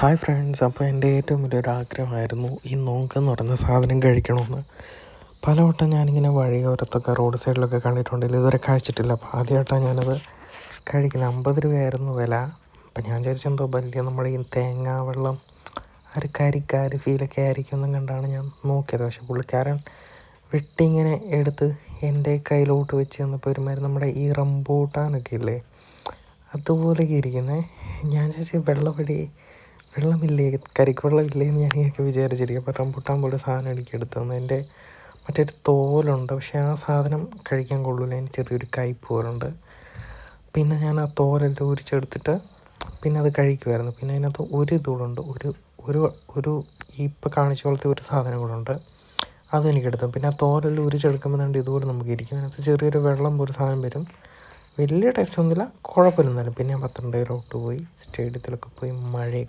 Hi friends, അപ്പോൾ എൻ്റെ ഏറ്റവും വലിയൊരു ആഗ്രഹമായിരുന്നു ഈ നോക്കെന്ന് പറയുന്ന സാധനം കഴിക്കണമെന്ന്. പലവട്ടം ഞാനിങ്ങനെ വഴിയോരത്തൊക്കെ റോഡ് സൈഡിലൊക്കെ കണ്ടിട്ടുണ്ടെങ്കിൽ ഇതുവരെ കഴിച്ചിട്ടില്ല. അപ്പോൾ ആദ്യമായിട്ടാണ് ഞാനത് കഴിക്കുന്നത്. 50 രൂപയായിരുന്നു വില. അപ്പം ഞാൻ വിചാരിച്ചെന്തോ വലിയ നമ്മുടെ ഈ തേങ്ങാ വെള്ളം ഒരു കരിക്കാരി ഫീലൊക്കെ ആയിരിക്കും എന്നും കണ്ടാണ് ഞാൻ നോക്കിയത്. പക്ഷേ പുള്ളിക്കാരൻ വെട്ടി ഇങ്ങനെ എടുത്ത് എൻ്റെ കയ്യിലോട്ട് വെച്ച് തന്നപ്പോൾ ഒരുമാതിരി നമ്മുടെ ഈ റംബൂട്ടാനൊക്കെ ഇല്ലേ, അതുപോലെയൊക്കെ ഇരിക്കുന്നത്. ഞാൻ വിചാരിച്ചു വെള്ളമില്ലേ, കരിക്ക് വെള്ളമില്ലേ എന്ന് ഞാനൊക്കെ വിചാരിച്ചിരിക്കും. അപ്പോൾ റംബൂട്ടാൻ പോലെ സാധനം എനിക്ക് എടുത്തു തന്നു. എൻ്റെ മറ്റൊരു തോലുണ്ട്, പക്ഷേ ആ സാധനം കഴിക്കാൻ കൊള്ളില്ല, അതിന് ചെറിയൊരു കയ്പ്പ് പോലുണ്ട്. പിന്നെ ഞാൻ ആ തോലെല്ലാം ഉരിച്ചെടുത്തിട്ട് പിന്നെ അത് കഴിക്കുമായിരുന്നു. പിന്നെ അതിനകത്ത് ഒരു ഇതുകൂടുണ്ട്, ഒരു ഒരു ഒരു ഇപ്പോൾ കാണിച്ച പോലത്തെ ഒരു സാധനം കൂടെ ഉണ്ട്, അതും എനിക്കെടുത്തു. പിന്നെ ആ തോലെല്ലാം ഉരിച്ചെടുക്കുമ്പോൾ തന്നെ ഇതുപോലെ നമുക്ക് ഇരിക്കും. അതിനകത്ത് ചെറിയൊരു വെള്ളം പോലെ സാധനം വരും. വലിയ ടേസ്റ്റ് ഒന്നുമില്ല, കുഴപ്പമില്ല. എന്നാലും പിന്നെ ഞാൻ പത്തനംതിട്ടയിലോട്ട് പോയി, സ്റ്റേഡിയത്തിലൊക്കെ പോയി മഴയൊക്കെ